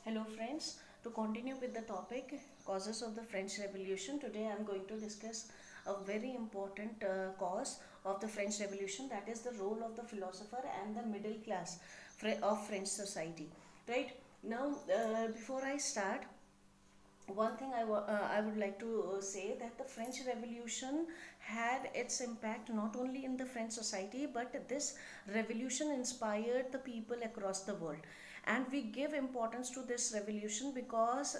Hello friends, to continue with the topic causes of the French Revolution, today I am going to discuss a very important cause of the French Revolution, that is the role of the philosopher and the middle class of French society. Right now, before I start, one thing I would like to say that the French Revolution had its impact not only in the French society, but this revolution inspired the people across the world. And we give importance to this revolution because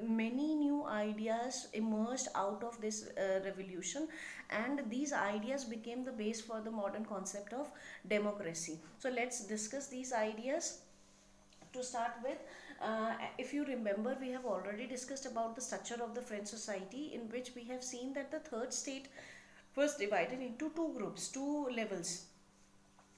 many new ideas emerged out of this revolution, and these ideas became the base for the modern concept of democracy. So let's discuss these ideas. To start with, if you remember, we have already discussed about the structure of the French society, in which we have seen that the third state was divided into two groups, two levels.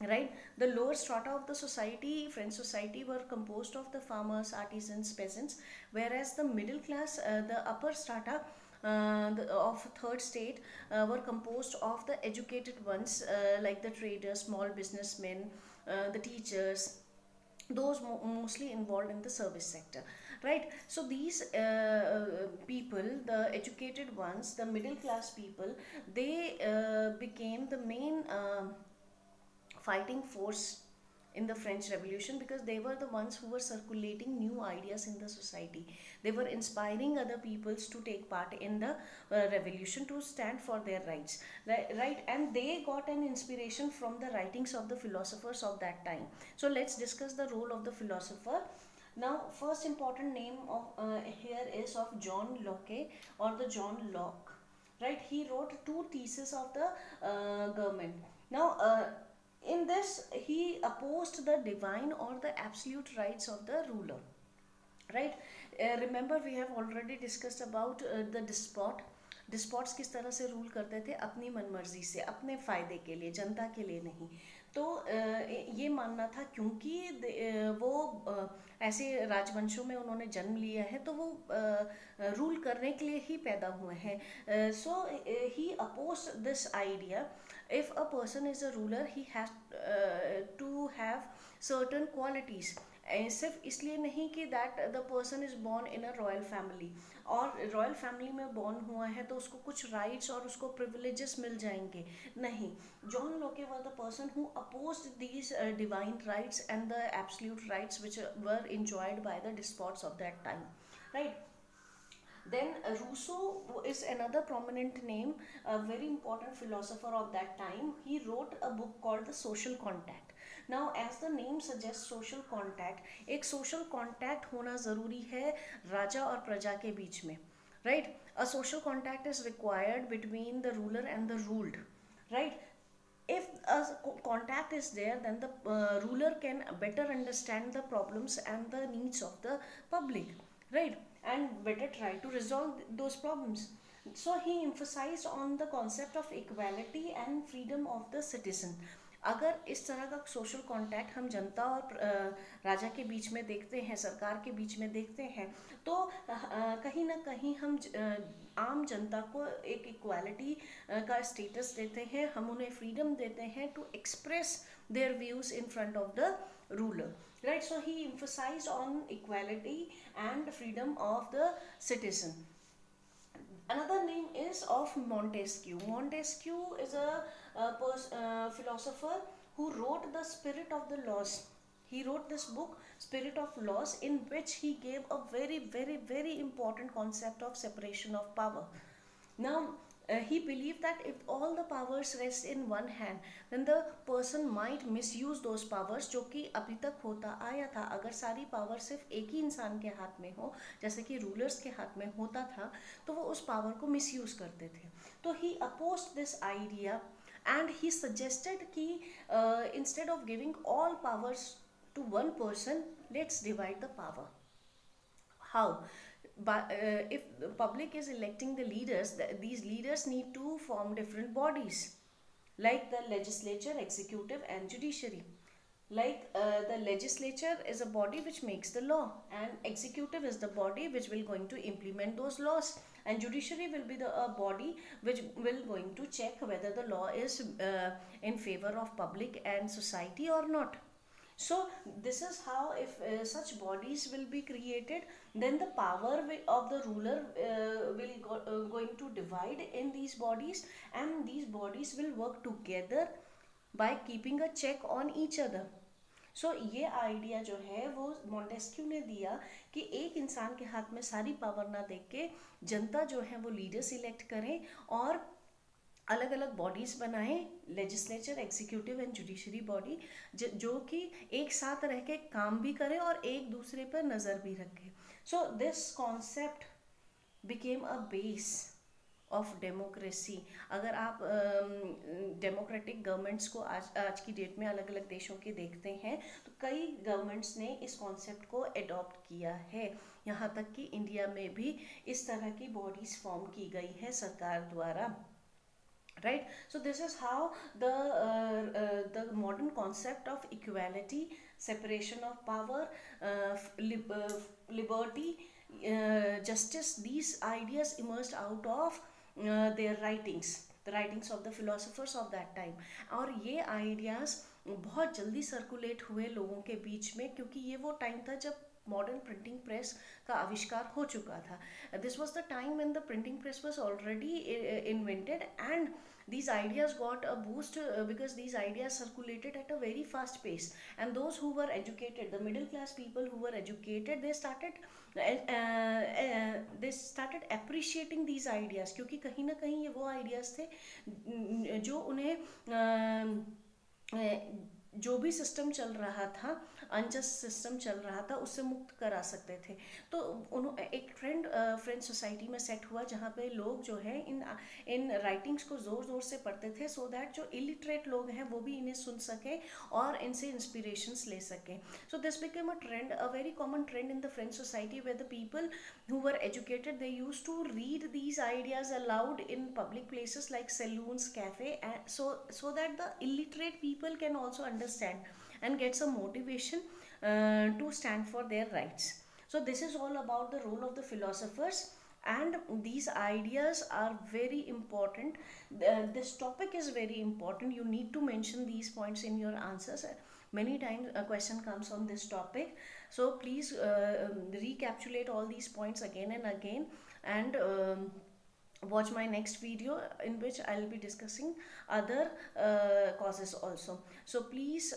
Right, the lower strata of the society, French society, were composed of the farmers, artisans, peasants, whereas the middle class, the upper strata of third state, were composed of the educated ones, like the traders, small businessmen, the teachers, those mostly involved in the service sector. Right, so these people, the educated ones, the middle class people, they became the main fighting force in the French Revolution, because they were the ones who were circulating new ideas in the society. They were inspiring other peoples to take part in the revolution, to stand for their rights. Right, and they got an inspiration from the writings of the philosophers of that time. So let's discuss the role of the philosopher. Now, first important name of here is of John Locke, or the John Locke. Right, he wrote two theses of the government. Now, in this, he opposed the divine or the absolute rights of the ruler. Right, remember we have already discussed about the डिस्पॉट्स किस तरह से rule करते थे, अपनी मनमर्जी से, अपने फ़ायदे के लिए, जनता के लिए नहीं. तो ये मानना था क्योंकि वो ऐसे राजवंशों में उन्होंने जन्म लिया है, तो वो रूल करने के लिए ही पैदा हुए हैं. So he oppose this idea. If a person is a ruler, he has to have certain qualities. सिर्फ इसलिए नहीं कि that the person is born in a royal family, और रॉयल फैमिली में बॉर्न हुआ है तो उसको कुछ राइट्स और उसको प्रिविलेजेस मिल जाएंगे, नहीं. John Locke was the person who opposed these divine rights and the absolute rights which were enjoyed by the despots of that time. Right, then Rousseau is another prominent name, a very important philosopher of that time. He wrote a book called The Social Contract. Now, as the name suggests, social contract, एक social contract होना ज़रूरी है राजा और प्रजा के बीच में. Right, a social contract is required between the ruler and the ruled. Right, if a contact is there, then the ruler can better understand the problems and the needs of the public. Right, and better try to resolve those problems. So he emphasized on the concept of equality and freedom of the citizen. अगर इस तरह का social contact हम जनता और राजा के बीच में देखते हैं, सरकार के बीच में देखते हैं, तो कहीं ना कहीं हम आम जनता को एक इक्वालिटी का स्टेटस देते हैं, हम उन्हें फ्रीडम देते हैं to express their views in front of the ruler. Right, so he emphasized on equality and freedom of the citizen. Another name is of Montesquieu. Montesquieu is a philosopher who wrote The Spirit of the Laws. He wrote this book, Spirit of Laws, in which he gave a very, very, very important concept of separation of power. Now, he believed that if all the powers rest in one hand, then the person might misuse those powers, जो कि अभी तक होता आया था. अगर सारी power सिर्फ एक ही इंसान के हाथ में हो, जैसे कि रूलर्स के हाथ में होता था, तो वो उस पावर को मिसयूज करते थे. तो he opposed this idea and he suggested कि instead of giving all powers to one person, let's divide the power. How? But if the public is electing the leaders, these leaders need to form different bodies, like the legislature, executive and judiciary. Like the legislature is a body which makes the law, and executive is the body which will going to implement those laws, and judiciary will be the body which will going to check whether the law is in favor of public and society or not. So this is how, if such bodies will be created, then the power of the ruler going to divide in these bodies, and these bodies will work together by keeping a check on each other. सो ये idea जो है वो Montesquieu ने दिया कि एक इंसान के हाथ में सारी पावर ना दे के जनता जो है वो लीडर सिलेक्ट करें और अलग अलग बॉडीज बनाएं, legislature, executive and judiciary body, जो कि एक साथ रह के काम भी करें और एक दूसरे पर नज़र भी रखें. So this concept became a base of democracy. अगर आप डेमोक्रेटिक गवर्नमेंट्स को आज की डेट में अलग अलग देशों के देखते हैं तो कई गवर्नमेंट्स ने इस कॉन्सेप्ट को अडॉप्ट किया है. यहाँ तक कि इंडिया में भी इस तरह की बॉडीज फॉर्म की गई है सरकार द्वारा. Right, so this is how the modern concept of equality, separation of power, liberty, justice, these ideas emerged out of their writings, the writings of the philosophers of that time. और ये ideas बहुत जल्दी circulate हुए लोगों के बीच में, क्योंकि ये वो टाइम था जब मॉडर्न प्रिंटिंग प्रेस का आविष्कार हो चुका था. This was the time when the printing press was already invented, and these ideas got a boost because these ideas circulated at a very fast pace, and those who were educated, the middle class people who were educated, they started appreciating these ideas, क्योंकि कहीं ना कहीं ये वो ideas थे जो उन्हें जो भी सिस्टम चल रहा था, अनजस्ट सिस्टम चल रहा था, उससे मुक्त करा सकते थे. तो उन्होंने एक ट्रेंड फ्रेंच सोसाइटी में सेट हुआ जहाँ पे लोग जो है इन राइटिंग्स को ज़ोर ज़ोर से पढ़ते थे, सो दैट जो इलिटरेट लोग हैं वो भी इन्हें सुन सकें और इनसे इंस्पिरेशंस ले सकें. So this became a trend, a very common trend in the French society, where the people who were educated, they used to read these ideas aloud in public places like saloons, cafe, and so that the illiterate people can also understand and get some motivation to stand for their rights. So this is all about the role of the philosophers, and these ideas are very important. This topic is very important. You need to mention these points in your answers. Many times a question comes on this topic, so please recapitulate all these points again and again, and watch my next video in which I'll be discussing other causes also. So please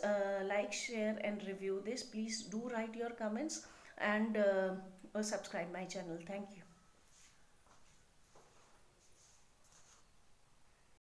like, share and review this. Please do write your comments and subscribe my channel. Thank you.